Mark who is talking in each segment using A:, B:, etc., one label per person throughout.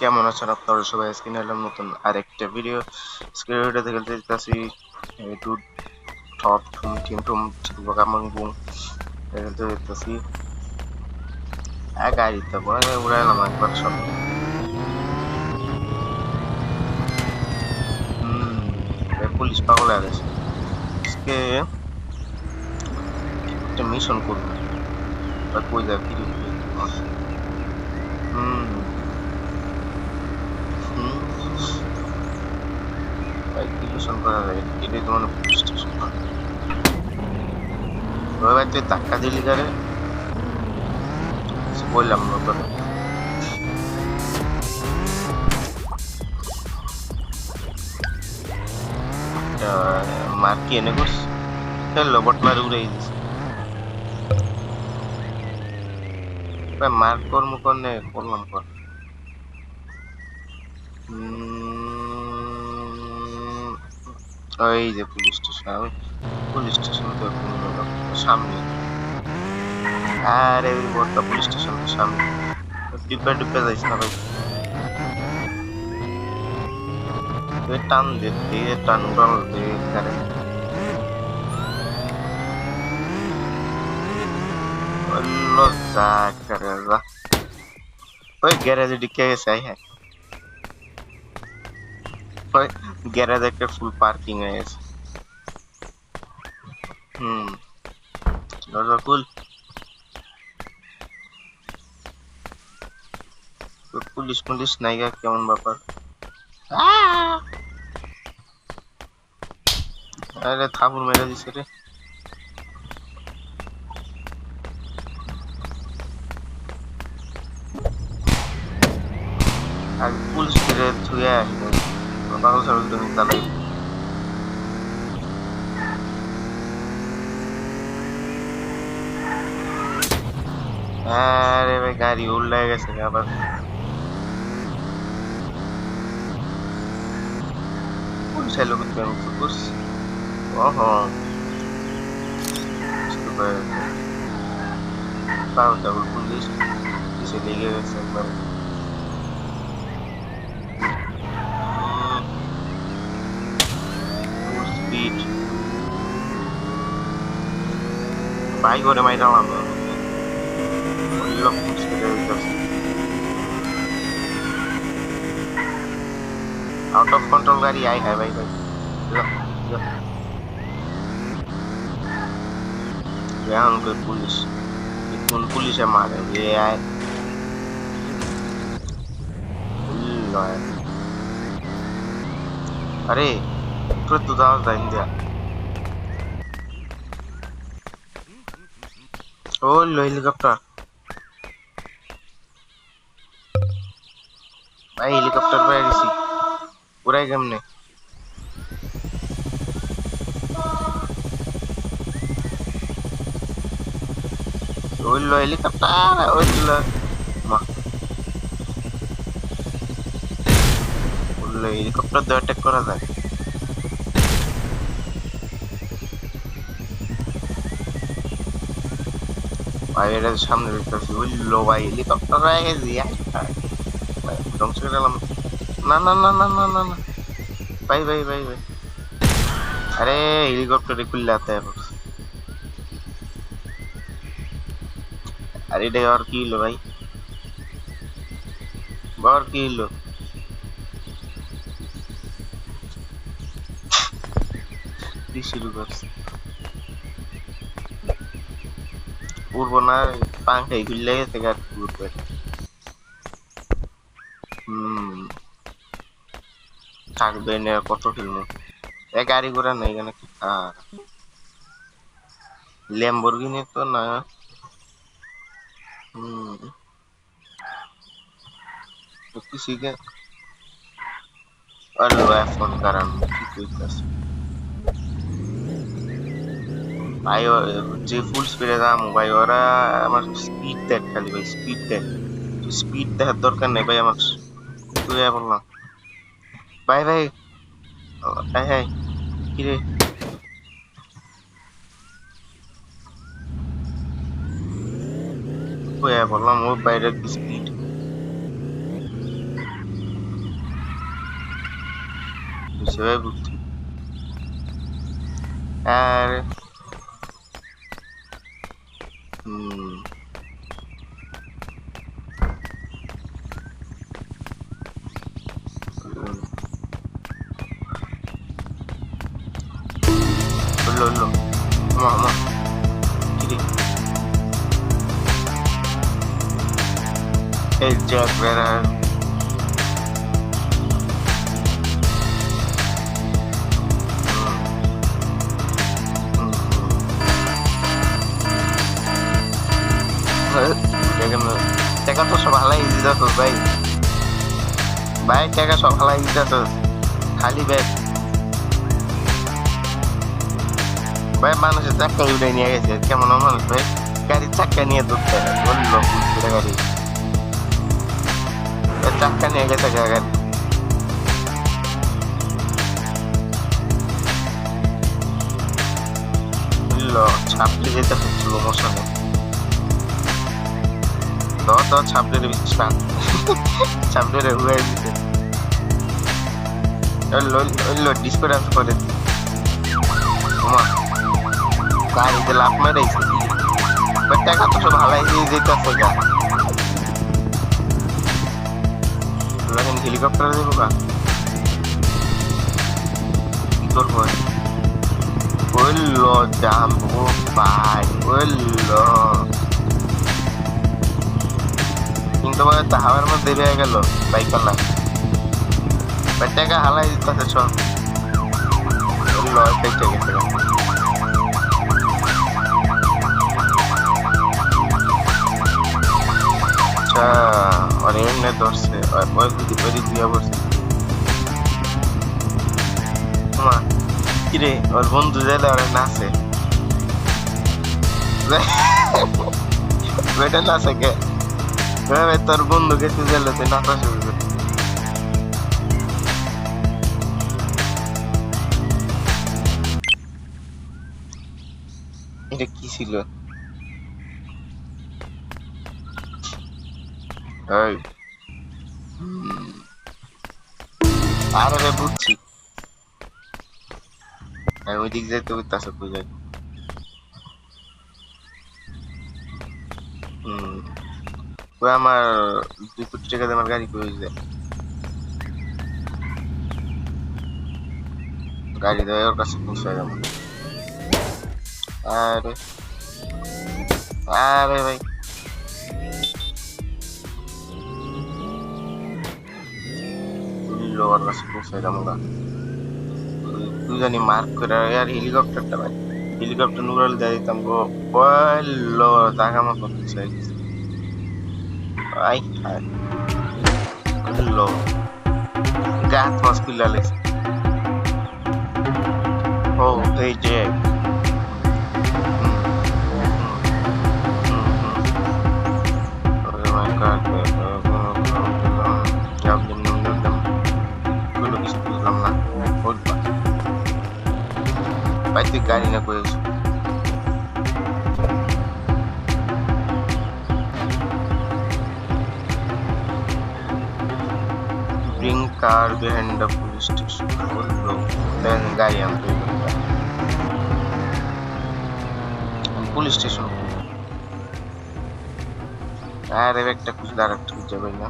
A: কেমন আছেন আপনারা সবাই? আজকে নিলাম নতুন আরেকটা ভিডিও। আজকের ভিডিওতে খেলতে দিতেছি টু টপ টুম টিম টুম চিকুবাকামাং বুম খেলতে দিতেছি। গাড়িতে পরে উড়াইলাম একবার সব। পুলিশ পাগল হয়ে গেছে। আজকে একটা মিশন করবো, কই যা ফিরে ফিরে। হুম হুম ভাই কি মিশন করা যায়? এটাই তো মানে পুলিশ স্টেশন। ওই ভাই তুই ধাক্কা দিলি গাড়ি, কিছু বললাম না তোরে। মার কি এনে করছি, খেললো বট মারে উড়াই দিছে। ভাই মার কর্ম করলে করলাম কর। ওই যে পুলিশ স্টেশন, আমি পুলিশ স্টেশন তো সামনে। আরে ওই বড়টা পুলিশ স্টেশন তো সামনে, ডিব্বা ডিব্বা যাইস না ভাই। তুই টান দে, দিয়ে টান উড়াল দে গাড়ি। বললো যা করে যা। ওই গ্যারেজে ঢুকে গেছে। হ্যাঁ ওই গ্যারেজ একটা ফুল পার্কিং হয়ে গেছে। হুম দরজা খুল। পুলিশ পুলিশ নাইগা কেমন ব্যাপার? আরে থাপুর মেরে দিছে রে। আর পুলিশ ফিরে ধুয়ে আসবে, বাংলা সরকার চালাই। আরে ভাই গাড়ি উল্টে গেছে আবার। পুলিশ এলো করতে আমি তো করছি। ওহো তাও ডাবল পুলিশ পিছে লেগে গেছে একবার। স্পিড বাইক করে মাইরালাম ফুল স্পিডে হইতেছে। আউট অফ কন্ট্রোল গাড়ি আই হ্যাঁ ভাই ভাই। এখন কই পুলিশ, কোন পুলিশে মারে যে আয় লয়। আরে উপরে তো যাওয়া যায় ইন্ডিয়া। ও লো হেলিকপ্টার ভাই, হেলিকপ্টার পেয়ে গেছি। উড়াই কেমনে? ওই লো হেলিকপ্টার ওই লো হেলিকপ্টার দিয়ে অ্যাটাক করা যায়। ভাই এটা সামনে দেখতেছি ওই লো ভাই হেলিকপ্টার হয়ে গেছি। ধ্বংস করে গেলাম। না না না না না না না ভাই ভাই ভাই ভাই। আরে হেলিকপ্টারে খুললে আতে আরে এটা আর কি হলো ভাই? আর কি হলো? কি শুরু করছে? উড়বো না, পাংখাই খুললে গেছে আর কি উঠবে। হম থাকবে না কত ফিল্ম। এ গাড়ি ঘোড়া নাই এখানে কি ল্যাম্বরগিনি তো না। হম কি শিখে আর এখন কারণ কি কইতাছে ভাই যে ফুল স্পিডে যাম ভাই ওরা আমার স্পিড দেখ, খালি ভাই স্পিড দেখ। স্পিড দেখার দরকার নেই ভাই আমার। তুই বললাম ভাই ভাই। হ্যাঁ হ্যাঁ কিরে বললাম ও বাইরের স্পিড। বুঝছে ভাই বুঝছি আর lo mama kiri el jack vera টাকা তো সব হালাই দিতে তো ভাই ভাই টাকা সব হালাই দিতে তো খালি ব্যাগ ভাই মানুষের চাক্কা উঠে নিয়ে গেছে কেমন মানুষ ভাই গাড়ির চাক্কা নিয়ে ধরতে বললো গাড়ি চাক্কা নিয়ে গেছে গাড়ি বুঝলো ছাপড়ি যেতে হচ্ছিল মোশনে তো ছাপড়ির বিশ্বাস ছাপড়ির উড়ে দিতে ডিসকো ডান্স করে গাড়িতে লাভ মেরেছে টাকা তো সব হালাই দিয়ে যেতেছে গা হেলিকপ্টার দেবো গা কি করবো বললো যাবো ভাই বললো কিন্তু হাওয়ার মধ্যে বেড়ে গেল বাইকওয়ালা টাকা হালাই দিতেছে সব বললো কেটে গেছে और ने दोस्त से और बहुत बड़ी दिया বসে মা কিরে ওর বন্ধু যাইলে আর নাচে বেটা নাচে কে তোর বন্ধু গেছে যাইলে তুই নাচা শুরু করে এটা কি ছিল আরে রে বুঝছি ওই দিক যাইতে বুঝতেছে বুঝাই আমার 2 কোটি টাকা দিয়ে আমার গাড়ি করে যায় গাড়ি দেয় ওর কাছে পৌঁছায় যাবো আরে আরে ভাই ওর কাছে পৌঁছায় যাবো তুই জানি মার্ক করে আর হেলিকপ্টারটা ভাই হেলিকপ্টার নুরাল দিয়ে দিতাম গো বললো জায়গা মতো পৌঁছায় গেছে আই হাই বললো গাছ মাছ পিলা লেছে ও এই যে Pasti galing na ko yun. Bring car behind the police station. Then guy am police station. আরে একটা কিছু ডাইরেক্ট খুঁজে পাই না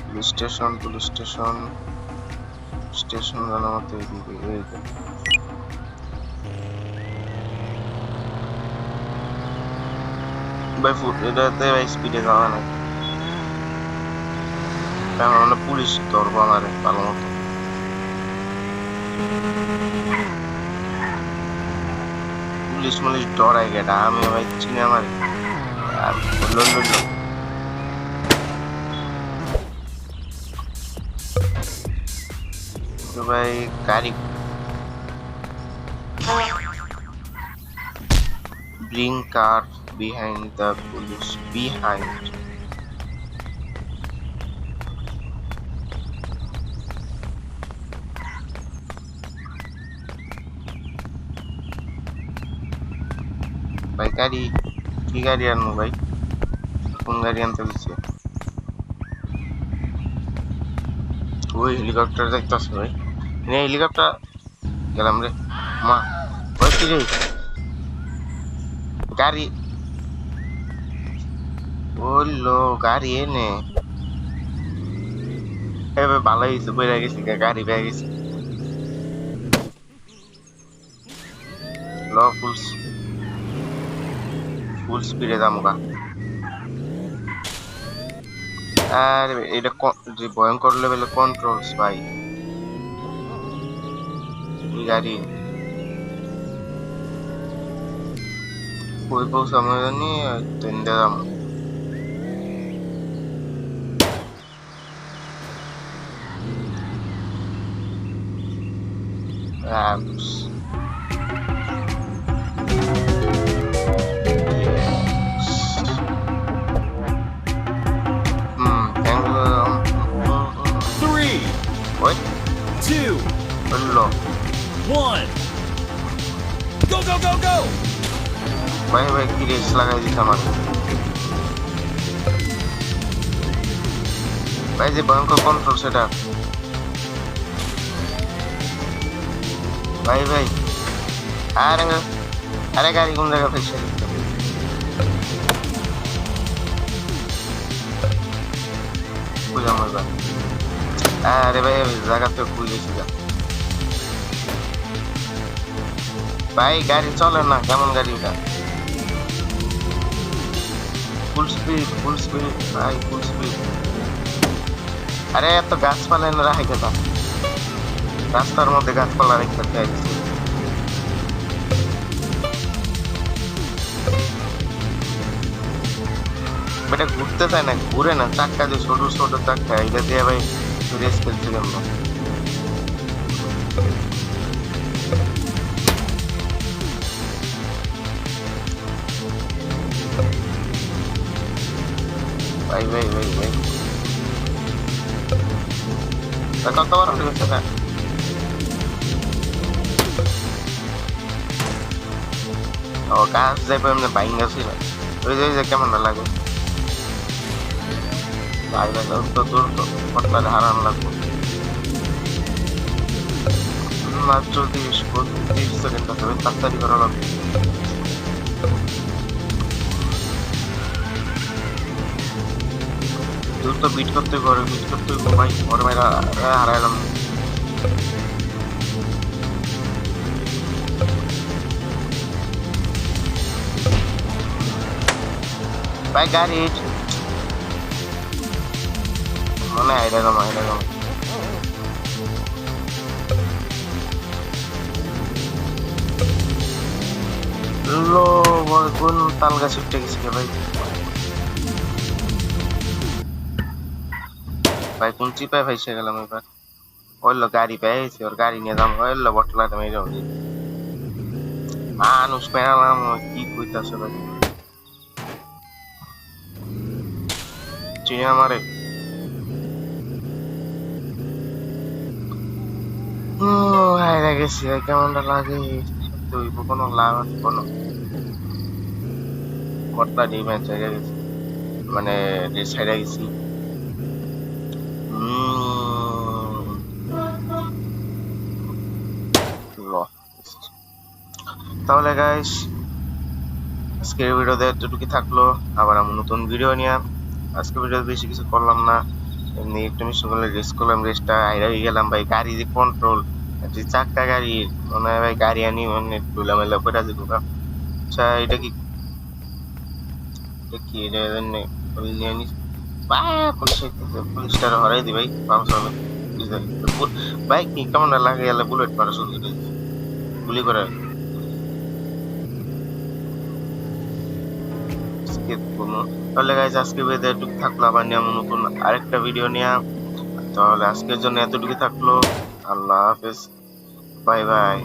A: পুলিশ স্টেশন স্টেশন জানাতে এইদিকে এই যে ভাই ফুট এটাতে ভাই স্পিডে যাওয়া না কারণ আমরা পুলিশ ধরবো আমারে ভালো মতো পুলিশ ডরাই গেটা আমি ভাই চিনি আমার ভাই গাড়ি bring car behind the police behind ভাই গাড়ি কি গাড়ি আনবো ভাই কোন গাড়ি আনতে দিচ্ছে ওই হেলিকপ্টার যাইতাছে ভাই নে হেলিকপ্টার গেলাম রে মা ওই কি রে গাড়ি ওলো গাড়ি এনে এবার ভালো হয়েছে বইরা গেছি গাড়ি পেয়ে গেছি ল ফুল স্পিডে যামুগা আর এটা যে ভয়ঙ্কর লেভেলের কন্ট্রোলস ভাই এই গাড়ি কই পৌঁছামো জানি ট্রেন দিয়ে যাবো Apps.
B: Three,
A: What?
B: 2,
A: Hello.
B: 1. Go, go, go, go!
A: Bye, কি রেস লাগাই দিছে আমার ভাই যে ভয়ঙ্কর কন্ট্রোল সেটা ভাই আরে আরে গাড়ি কোন জায়গা ফেলছে বুঝলাম এবার আরে ভাই জায়গাতে বুঝেছি ভাই গাড়ি চলে না কেমন গাড়ি ওটা ফুল স্পিড ভাই ফুল স্পিড আরে এত গাছপালা এনে রাখে কেন রাস্তার মধ্যে গাছপালা রেখে চাইছি এটা ঘুরতে চায় না ঘুরে না চাক্কা দিয়ে ছোট ছোট চাক্কা এটা দিয়ে ভাই রেস খেলছি আমরা ভাই কত বড় হয়েছে না ও গাছ যাইবে এমনি বাইং ছিল ওই যে কেমন লাগে ভাই তো দূর তো পটলা হারান লাগবে মাত্র 30 সেকেন্ড আছে তাড়াতাড়ি করা লাগবে দ্রুত বিট করতে ভাই ওর মেয়েরা হারাইলাম ভাই গাড়ি মনে হয় এরকম লো কোন তাল গাছ উঠে গেছে ভাই কোন চিপায় ভাইসে গেলাম এবার ওইলো গাড়ি পেয়েছি ওর গাড়ি নিয়ে যাবো ওইলো বটলাটা মেরে মানুষ পেলাম কি কইতাছে ভাই চিনি আমারে হাইরা গেছি কেমনটা লাগে তুই কোনো লাভ আছে কোনো কতটা ডিম্যাচ হয়ে গেছে মানে রেস হাইরা গেছি তাহলে গাইস আজকের ভিডিওতে এতটুকু থাকলো আবার আমি নতুন ভিডিও নিয়ে আজকে ভিডিও বেশি কিছু করলাম না এমনি একটু মিশন করলে রেস করলাম রেসটা হাইরা হয়ে গেলাম ভাই গাড়ি যে কন্ট্রোল চাক্কা গাড়ি মনে হয় ভাই গাড়ি আনি মানে ধুলামেলা করে দিব আচ্ছা এটা কি এটা পুলিশটা হরাই দি ভাই ভাই কি কেমন লাগে গেলে বুলেট মারা শুরু করে গুলি করে তাহলে গাইজ আজকে ভিডিও এতটুকু থাকলো আবার নিয়ে নতুন আরেকটা ভিডিও নিয়ে তাহলে আজকের জন্য এতটুকু থাকলো আল্লাহ হাফেজ বাই